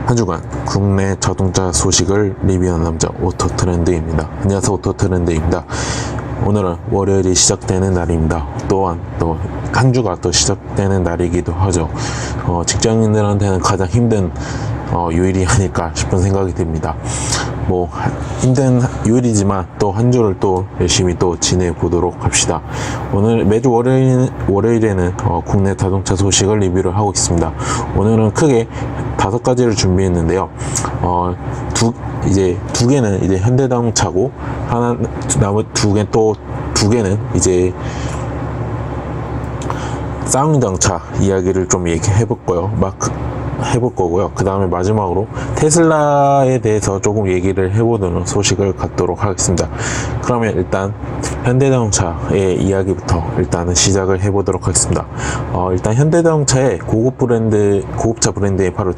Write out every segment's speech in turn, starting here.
한 주간 국내 자동차 소식을 리뷰하는 남자 오토트렌드입니다. 안녕하세요, 오토트렌드입니다. 오늘은 월요일이 시작되는 날입니다. 또한 또 한 주가 또 시작되는 날이기도 하죠. 직장인들한테는 가장 힘든 요일이 아닐까 싶은 생각이 듭니다. 뭐 힘든 요일이지만 또 한 주를 또 열심히 또 지내보도록 합시다. 오늘 매주 월요일에는 국내 자동차 소식을 리뷰를 하고 있습니다. 오늘은 크게 5가지를 준비했는데요. 두 개는 이제 현대자동차고 나머지 두 개는 이제 쌍용자동차 이야기를 좀 얘기해볼 거고요. 그 다음에 마지막으로 테슬라에 대해서 조금 얘기를 해보도록 소식을 갖도록 하겠습니다. 그러면 일단 현대자동차의 이야기부터 일단은 시작을 해보도록 하겠습니다. 일단 현대자동차의 고급차 브랜드의 바로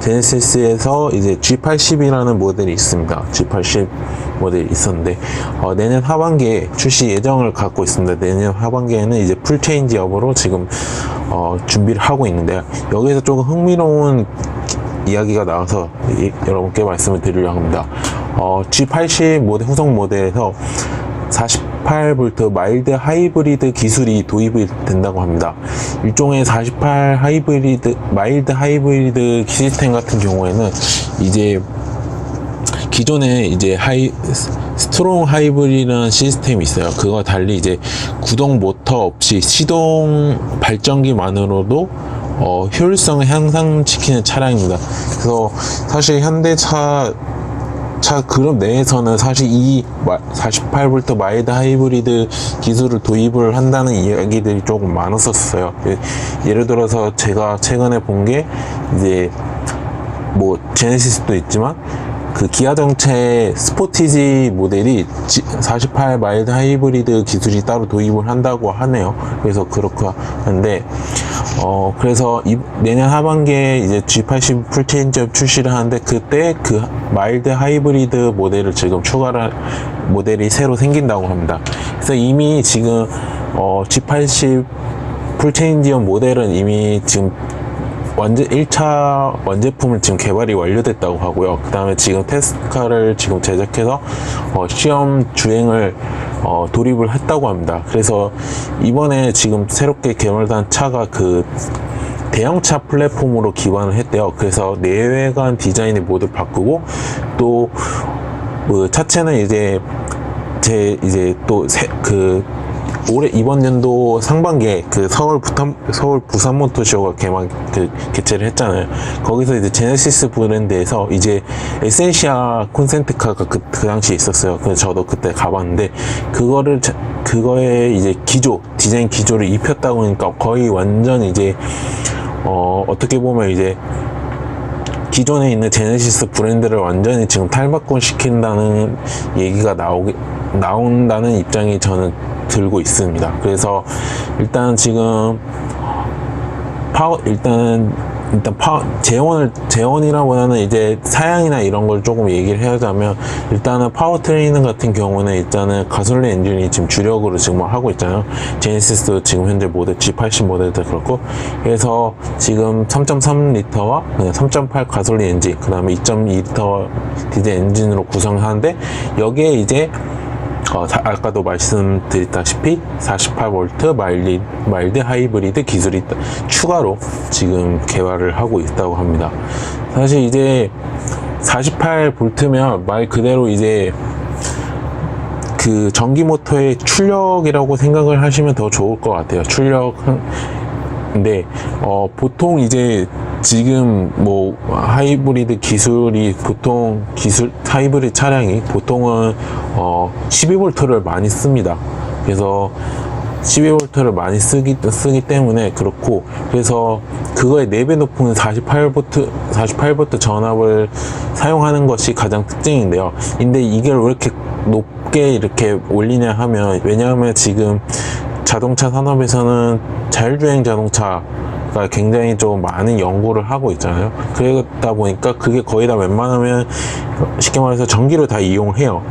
제네시스에서 이제 G80이라는 모델이 있습니다. G80 모델이 있었는데 내년 하반기에 출시 예정을 갖고 있습니다. 내년 하반기에는 이제 풀 체인지업으로 지금 준비를 하고 있는데, 여기에서 조금 흥미로운 이야기가 나와서 여러분께 말씀을 드리려고 합니다. G80 모델 후속 모델에서 48V 마일드 하이브리드 기술이 도입이 된다고 합니다. 일종의 48 마일드 하이브리드 시스템 같은 경우에는 이제 기존에 이제 스트롱 하이브리드라는 시스템이 있어요. 그거와 달리 이제 구동 모터 없이 시동 발전기만으로도 효율성을 향상시키는 차량입니다. 그래서 사실 현대차 그룹 내에서는 사실 이 48V 마일드 하이브리드 기술을 도입을 한다는 이야기들이 조금 많았었어요. 예를 들어서 제가 최근에 본 게 이제 뭐 제네시스도 있지만 그 기아정체 스포티지 모델이 48 마일드 하이브리드 기술이 따로 도입을 한다고 하네요. 그래서 그렇게 하는데 그래서 내년 하반기에 이제 G80 풀체인지업 출시를 하는데, 그때 그 마일드 하이브리드 모델을 지금 모델이 새로 생긴다고 합니다. 그래서 이미 지금 G80 풀체인지업 모델은 이미 지금 1차 원제품을 지금 개발이 완료됐다고 하고요. 그 다음에 지금 테스트카를 지금 제작해서 시험 주행을 돌입을 했다고 합니다. 그래서 이번에 지금 새롭게 개발된 차가 그 대형차 플랫폼으로 기반을 했대요. 그래서 내외관 디자인을 모두 바꾸고, 또 그 차체는 이제 올해 이번 연도 상반기에 그 서울 부산 모터쇼가 개최를 했잖아요. 거기서 이제 제네시스 브랜드에서 이제 에센시아 콘센트카가 그 당시에 있었어요. 그래서 저도 그때 가봤는데, 그거에 이제 디자인 기조를 입혔다고 하니까 거의 완전 이제 어떻게 보면 이제 기존에 있는 제네시스 브랜드를 완전히 지금 탈바꿈 시킨다는 얘기가 나온다는 입장이 저는 들고 있습니다. 그래서 일단 지금 재원이라보다는 이제 사양이나 이런 걸 조금 얘기를 하자면, 일단은 파워트레인 같은 경우는 일단은 가솔린 엔진이 지금 주력으로 지금 하고 있잖아요. 제네시스도 지금 현재 모델 G80 모델도 그렇고, 그래서 지금 3.3L와 3.8 가솔린 엔진, 그 다음에 2.2L 디젤 엔진으로 구성하는데, 여기에 이제 아까도 말씀드렸다시피 48V 마일드 하이브리드 기술이 추가로 지금 개발을 하고 있다고 합니다. 사실 이제 48V면 말 그대로 이제 그 전기 모터의 출력이라고 생각을 하시면 더 좋을 것 같아요. 근데 보통 이제 지금 뭐 하이브리드 기술이 하이브리드 차량이 보통은 12V를 많이 씁니다. 그래서 12V를 많이 쓰기 때문에 그렇고, 그래서 그거의 4배 높은 48V 전압을 사용하는 것이 가장 특징인데요. 근데 이걸 왜 이렇게 높게 이렇게 올리냐 하면, 왜냐하면 지금 자동차 산업에서는 자율주행 자동차가 굉장히 좀 많은 연구를 하고 있잖아요. 그러다 보니까 그게 거의 다 웬만하면 쉽게 말해서 전기를 다 이용해요.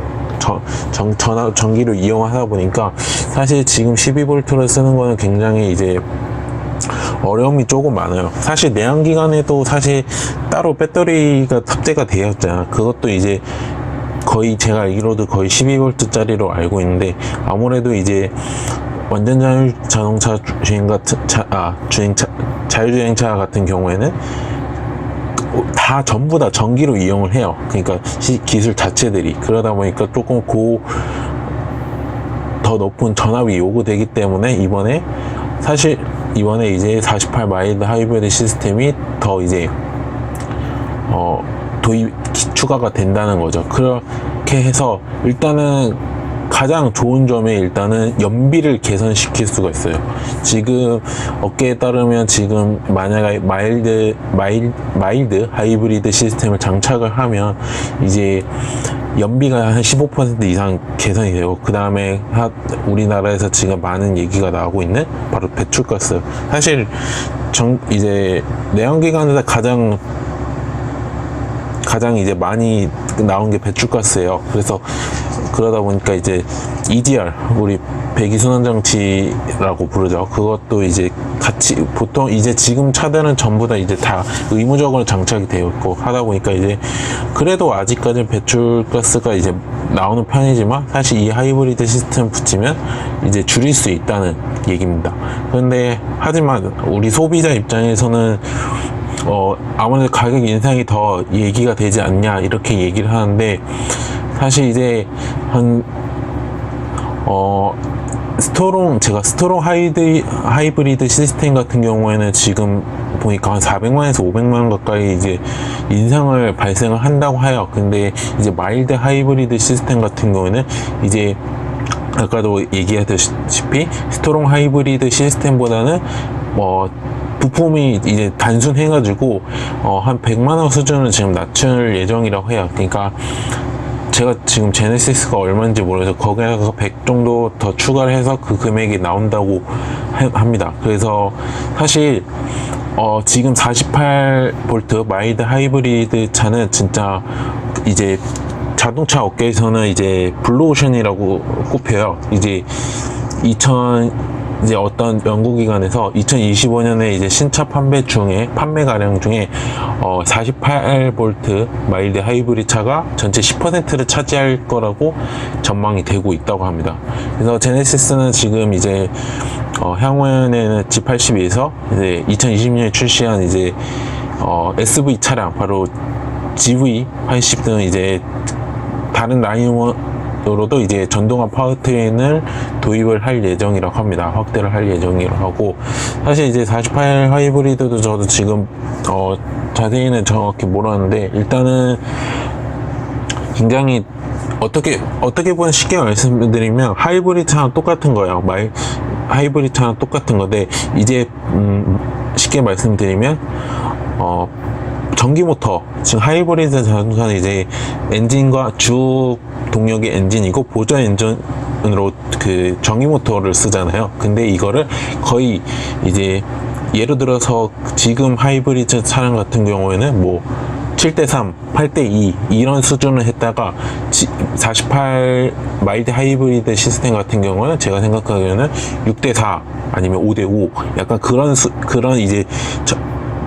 전기를 이용하다 보니까 사실 지금 12V를 쓰는 거는 굉장히 이제 어려움이 조금 많아요. 사실 내연기관에도 사실 따로 배터리가 탑재가 되어 있잖아. 그것도 이제 거의 제가 알기로도 거의 12V짜리로 알고 있는데, 아무래도 이제 완전 자동차 주행 같은 자율주행차 같은 경우에는 다 전부 다 전기로 이용을 해요. 그러니까 기술 자체들이 그러다 보니까 조금 더 높은 전압이 요구되기 때문에 이번에 이제 48 마일드 하이브리드 시스템이 더 이제 추가가 된다는 거죠. 그렇게 해서 일단은 가장 좋은 점이 일단은 연비를 개선시킬 수가 있어요. 지금 업계에 따르면 지금 만약에 마일드 하이브리드 시스템을 장착을 하면 이제 연비가 한 15% 이상 개선이 되고, 그 다음에 우리나라에서 지금 많은 얘기가 나오고 있는 바로 배출가스. 사실 이제 내연기관에서 가장 이제 많이 나온 게 배출가스예요. 그래서 그러다 보니까 이제 EDR, 우리 배기순환장치라고 부르죠. 그것도 이제 같이 보통 이제 지금 차들은 전부 다 이제 다 의무적으로 장착이 되어 있고 하다 보니까 이제 그래도 아직까지는 배출가스가 이제 나오는 편이지만, 사실 이 하이브리드 시스템 붙이면 이제 줄일 수 있다는 얘기입니다. 그런데 하지만 우리 소비자 입장에서는 아무래도 가격 인상이 더 얘기가 되지 않냐 이렇게 얘기를 하는데, 사실 이제 제가 스토롱 하이브리드 시스템 같은 경우에는 지금 보니까 한 400만에서 500만 가까이 이제 인상을 발생을 한다고 해요. 근데 이제 마일드 하이브리드 시스템 같은 경우에는 이제 아까도 얘기하다시피 스토롱 하이브리드 시스템보다는 부품이 이제 단순해가지고 한 100만원 수준을 지금 낮출 예정이라고 해요. 그러니까 제가 지금 제네시스가 얼마인지 모르겠어서 거기에서 100 정도 더 추가를 해서 그 금액이 나온다고 합니다. 그래서 사실 지금 48V 마일드 하이브리드 차는 진짜 이제 자동차 업계에서는 이제 블루오션이라고 꼽혀요. 이제 어떤 연구기관에서 2025년에 이제 신차 판매 가량 중에 48V 마일드 하이브리드 차가 전체 10%를 차지할 거라고 전망이 되고 있다고 합니다. 그래서 제네시스는 지금 이제 향후에는 G82에서 이제 2020년에 출시한 이제 SV 차량, 바로 GV80 등 이제 다른 라인으로도 이제 전동화 파워트레인을 도입을 할 예정이라고 합니다. 확대를 할 예정이라고 하고, 사실 이제 48 하이브리드도 저도 지금 자세히는 정확히 모르는데, 일단은 굉장히 어떻게 보면 쉽게 말씀드리면 하이브리드 차랑 똑같은 거예요. 하이브리드 차랑 똑같은 건데, 이제 쉽게 말씀드리면 전기 모터, 지금 하이브리드 자동차는 이제 엔진과 주 동력의 엔진이고 보조 엔진으로 그 전기 모터를 쓰잖아요. 근데 이거를 거의 이제 예를 들어서 지금 하이브리드 차량 같은 경우에는 뭐 7:3, 8:2 이런 수준을 했다가 48 마일드 하이브리드 시스템 같은 경우는 제가 생각하기에는 6:4 아니면 5:5 약간 그런 이제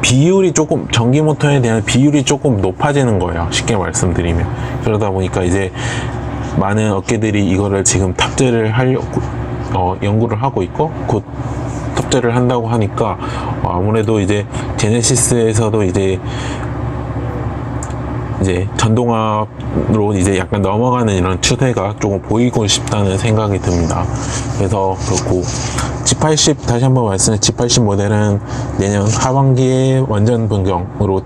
비율이 조금, 전기 모터에 대한 비율이 조금 높아지는 거예요. 쉽게 말씀드리면. 그러다 보니까 이제 많은 업계들이 이거를 지금 탑재를 하려고 연구를 하고 있고 곧 탑재를 한다고 하니까 아무래도 이제 제네시스에서도 이제 전동화로 이제 약간 넘어가는 이런 추세가 조금 보이고 싶다는 생각이 듭니다. 그래서 그렇고, G80 다시 한번 말씀해, G80 모델은 내년 하반기에 완전 변경으로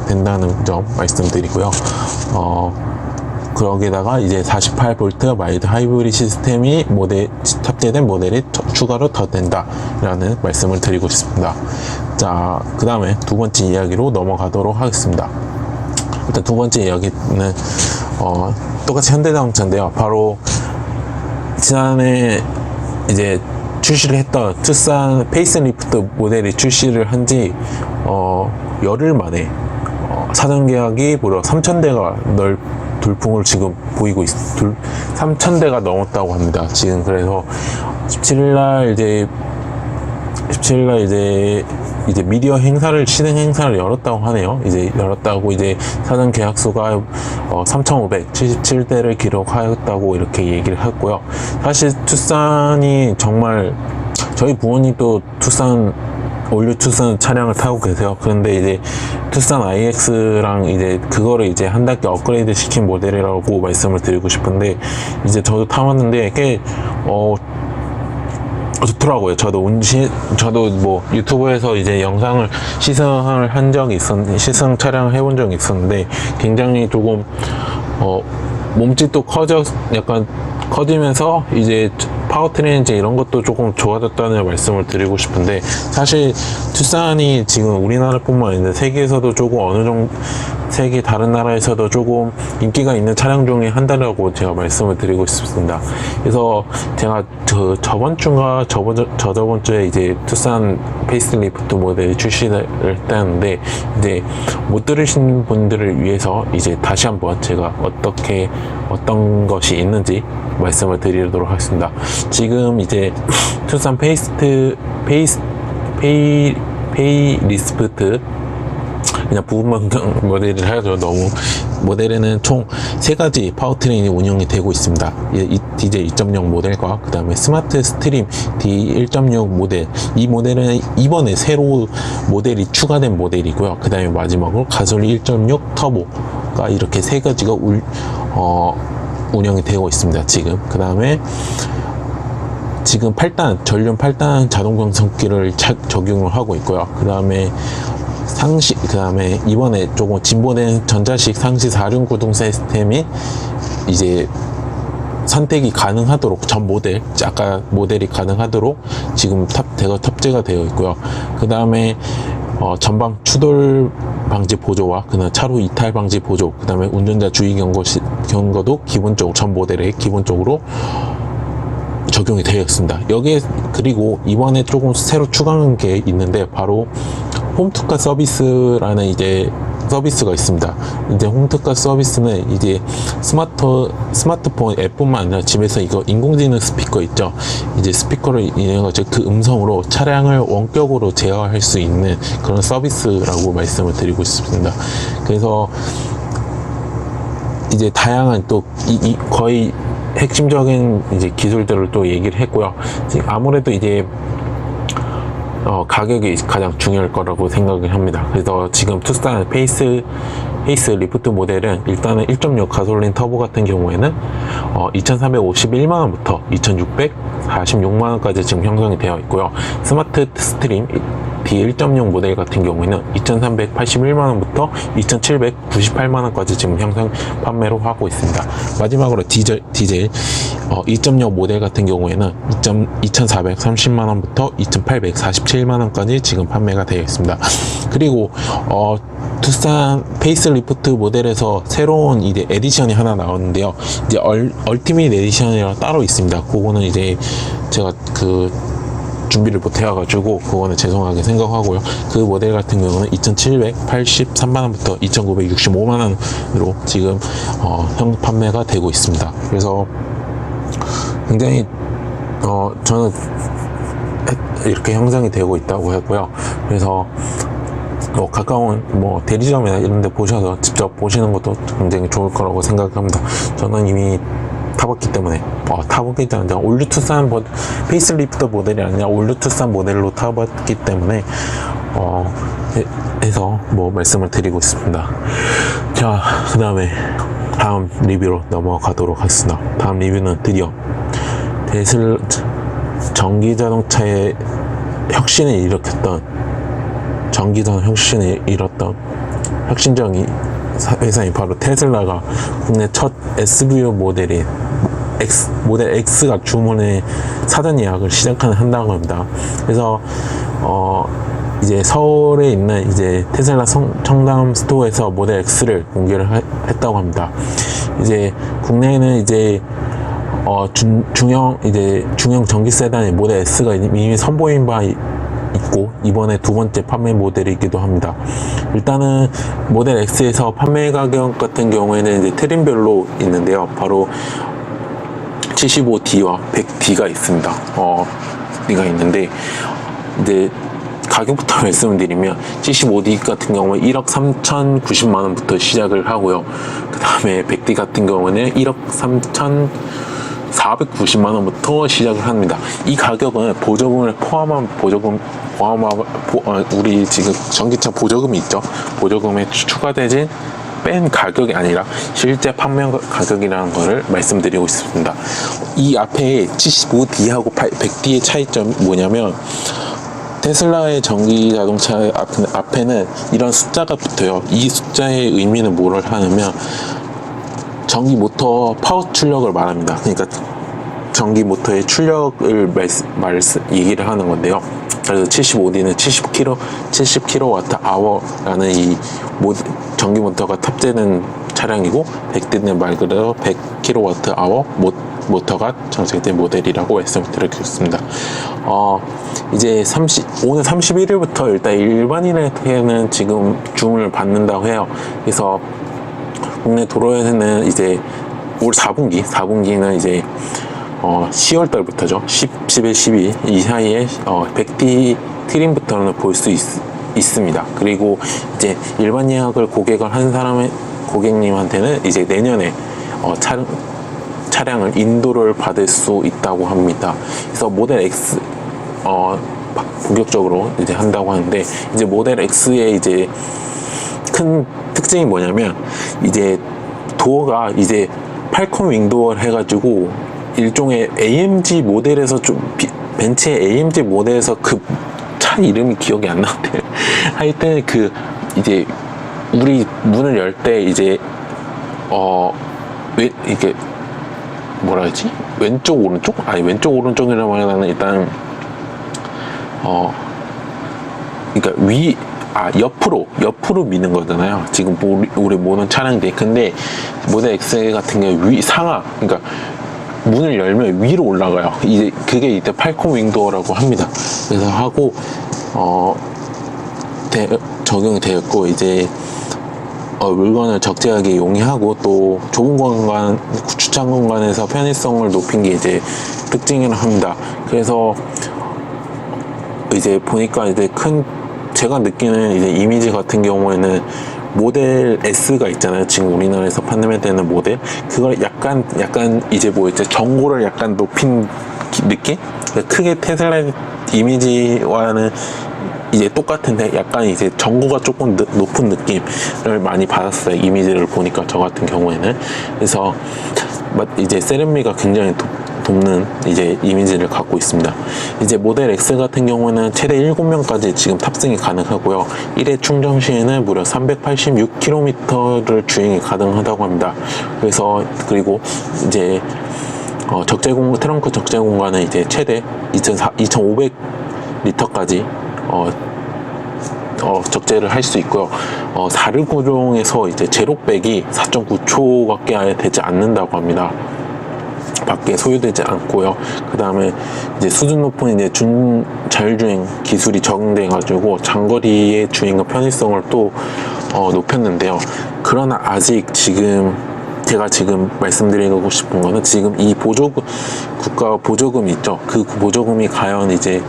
된다는 점 말씀드리고요. 그러게다가 이제 48V 마일드 하이브리드 시스템이 탑재된 모델이 추가로 더 된다라는 말씀을 드리고 싶습니다. 자, 그 다음에 두 번째 이야기로 넘어가도록 하겠습니다. 일단 두 번째 이야기는 똑같이 현대자동차인데요. 바로 지난해 이제 출시를 했던 투싼 페이스리프트 모델이 출시를 한 지 열흘 만에 사전 계약이 무려 3,000대가 돌풍을 지금 보이고 3,000대가 넘었다고 합니다. 지금 그래서 17일날 이제 17일날 이제 미디어 행사를, 시승 행사를 열었다고 하네요. 이제 열었다고, 이제 사전 계약수가 3,577대를 기록하였다고 이렇게 얘기를 했고요. 사실 투싼이 정말, 저희 부모님도 올류 투싼 차량을 타고 계세요. 그런데 이제 투싼 IX랑 이제 그거를 이제 한 단계 업그레이드 시킨 모델이라고 말씀을 드리고 싶은데, 이제 저도 타봤는데 꽤 좋더라고요. 저도 뭐 유튜브에서 이제 영상을 시승을 한 적이 시승 촬영을 해본 적이 있었는데, 굉장히 조금 몸집도 약간 커지면서 이제 파워트레인 이제 이런 것도 조금 좋아졌다는 말씀을 드리고 싶은데, 사실 투싼이 지금 우리나라뿐만 아니라 세계에서도 조금 어느 정도, 세계 다른 나라에서도 조금 인기가 있는 차량 중에 한 대라고 제가 말씀을 드리고 싶습니다. 그래서 제가 저번 주에 이제 투싼 페이스리프트 모델 출시를 했다는데, 이제 못 들으신 분들을 위해서 이제 다시 한번 제가 어떤 것이 있는지 말씀을 드리도록 하겠습니다. 지금 이제 투싼 페이리스프트, 그냥 부분만 모델을 하죠. 모델에는 총 3가지 파워트레인이 운영이 되고 있습니다. 디젤 2.0 모델과 그 다음에 스마트 스트림 D1.6 모델, 이 모델은 이번에 새로 모델이 추가된 모델이고요. 그 다음에 마지막으로 가솔린 1.6 터보가 이렇게 3가지가 운영이 되고 있습니다. 지금 그 다음에 지금 전륜 8단 자동 변속기를 적용을 하고 있고요. 그 다음에 이번에 조금 진보된 전자식 상시 4륜 구동 시스템이 이제 선택이 가능하도록, 전 모델, 아까 모델이 가능하도록 지금 탑재가 되어 있고요. 그 다음에 전방 추돌 방지 보조와 그다음 차로 이탈 방지 보조, 그 다음에 운전자 주의 경고도 기본적으로 전 모델에 기본적으로 적용이 되어 있습니다. 여기에, 그리고 이번에 조금 새로 추가한 게 있는데, 바로 홈특가 서비스라는 이제 서비스가 있습니다. 이제 홈특가 서비스는 이제 스마트폰 앱뿐만 아니라 집에서 이거 인공지능 스피커 있죠. 이제 스피커를 이용해서 그 음성으로 차량을 원격으로 제어할 수 있는 그런 서비스라고 말씀을 드리고 싶습니다. 그래서 이제 다양한 또 거의 핵심적인 이제 기술들을 또 얘기를 했고요. 아무래도 이제 가격이 가장 중요할 거라고 생각을 합니다. 그래서 지금 투싼 페이스 리프트 모델은 일단은 1.6 가솔린 터보 같은 경우에는 2,351만원부터 2,646만원까지 지금 형성이 되어 있고요. 스마트 스트림 D1.6 모델 같은 경우에는 2,381만원부터 2,798만원까지 지금 판매로 하고 있습니다. 마지막으로 디젤 2.0 모델 같은 경우에는 2,430만원부터 2,847만원까지 지금 판매가 되어 있습니다. 그리고 투싼 페이스리프트 모델에서 새로운 이제 에디션이 하나 나오는데요. 이제 얼티밋 에디션이라 따로 있습니다. 그거는 이제 제가 준비를 못 해와가지고 그거는 죄송하게 생각하고요. 그 모델 같은 경우는 2,783만원부터 2,965만원으로 지금 판매가 되고 있습니다. 그래서 굉장히 저는 이렇게 형성이 되고 있다고 했고요. 그래서 가까운 대리점이나 이런 데 보셔서 직접 보시는 것도 굉장히 좋을 거라고 생각합니다. 저는 이미 타봤기 때문에, 타보기 전에 올류 투싼 페이스리프트 모델이 아니라 올류 투싼 모델로 타봤기 때문에 해서 말씀을 드리고 있습니다. 자, 그 다음에 다음 리뷰로 넘어가도록 하겠습니다. 다음 리뷰는 드디어 테슬라 전기 자동차의 혁신을 일으켰던, 전기전 혁신을 이뤘던 혁신적인 회사인 바로 테슬라가 국내 첫 SUV 모델인 모델 X가 주문의 사전 예약을 한다고 합니다. 그래서 이제 서울에 있는 이제 테슬라 청담 스토어에서 모델 X를 공개를 했다고 합니다. 이제 국내에는 이제 중형 전기 세단의 모델 S가 이미 선보인 바 있고, 이번에 두 번째 판매 모델이기도 합니다. 일단은 모델 X에서 판매 가격 같은 경우에는 이제 트림별로 있는데요. 바로 75D와 100D가 있습니다. D가 있는데 이제 가격부터 말씀을 드리면 75D 같은 경우는 1억 3,090만 원부터 시작을 하고요. 그 다음에 100D 같은 경우는 1억 3,490만 원부터 시작을 합니다. 이 가격은 보조금을 포함한 우리 지금 전기차 보조금이 있죠. 보조금에 추가되진 뺀 가격이 아니라 실제 판매 가격이라는 것을 말씀드리고 있습니다. 이 앞에 75D하고 100D의 차이점이 뭐냐면 테슬라의 전기 자동차 앞에는 이런 숫자가 붙어요. 이 숫자의 의미는 뭐를 하냐면 전기 모터 파워 출력을 말합니다. 그러니까 전기 모터의 출력을 얘기를 하는 건데요. 그래서 75D는 70kWh라는 이 전기 모터가 탑재된 차량이고 100D는 말 그대로 100kWh 모터가 장착된 모델이라고 말씀을 드리겠습니다. 이제 오늘 31일부터 일단 일반인에게는 지금 주문을 받는다고 해요. 그래서 국내 도로에서는 이제 올 4분기는 이제 10월 달부터죠. 11, 12 이 사이에 100D 트림부터는 볼 수 있습니다. 그리고 이제 일반 예약을 고객을 한 고객님한테는 이제 내년에 차량을 인도를 받을 수 있다고 합니다. 그래서 모델 X 본격적으로 이제 한다고 하는데, 이제 모델 X의 이제 큰 특징이 뭐냐면 이제 도어가 이제 팔콤 윙도어를 해가지고 일종의 AMG 모델에서 벤츠의 AMG 모델에서 그 차 이름이 기억이 안 나는데 하여튼 이제 우리 문을 열 때 이제 이게 뭐라 하지? 왼쪽 오른쪽? 아니 왼쪽 오른쪽이라고 하면 일단 그러니까 옆으로 미는 거잖아요. 지금 우리 모든 차량들이. 근데 모델 X 같은 경우 상하, 그러니까 문을 열면 위로 올라가요. 이제 그게 이때 팔콤 윙도어라고 합니다. 그래서 하고 적용이 되었고, 이제 물건을 적재하게 용이하고 또 좁은 공간, 주차 공간에서 편의성을 높인 게 이제 특징이라고 합니다. 그래서 이제 보니까 이제 제가 느끼는 이제 이미지 같은 경우에는 모델 S가 있잖아요. 지금 우리나라에서 판매되는 모델. 그걸 약간 이제 전고를 약간 높인 느낌? 크게 테슬라 이미지와는 이제 똑같은데 약간 이제 전고가 조금 높은 느낌을 많이 받았어요. 이미지를 보니까 저 같은 경우에는. 그래서 이제 세련미가 굉장히 돕는 이제 이미지를 갖고 있습니다. 이제 모델 X 같은 경우는 최대 7명까지 지금 탑승이 가능하고요. 1회 충전 시에는 무려 386km를 주행이 가능하다고 합니다. 그리고 이제 트렁크 적재 공간은 이제 최대 2,500리터까지 적재를 할 수 있고요. 4륜 구동에서 이제 제로백이 4.9초밖에 되지 않는다고 합니다. 밖에 소요되지 않고요. 그 다음에 이제 수준 높은 이제 자율주행 기술이 적용돼 가지고 장거리의 주행과 편의성을 또 높였는데요. 그러나 아직 제가 지금 말씀드리고 싶은 거는 지금 이 국가 보조금이 있죠. 그 보조금이 과연 이제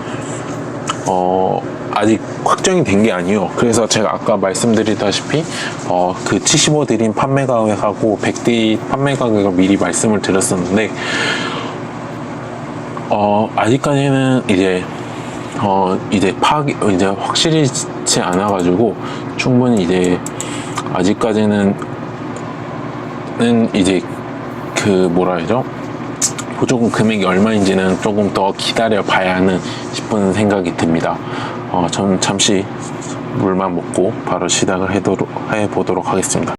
아직 확정이 된 게 아니에요. 그래서 제가 아까 말씀드리다시피 그 75드림 판매 가격하고 100D 판매 가격을 미리 말씀을 드렸었는데 아직까지는 이제 이제 확실치 않아 가지고 충분히 이제 아직까지는 이제 뭐라 해야죠? 보조금 금액이 얼마인지는 조금 더 기다려 봐야 하는 싶은 생각이 듭니다. 저는 잠시 물만 먹고 바로 시작을 해보도록 하겠습니다.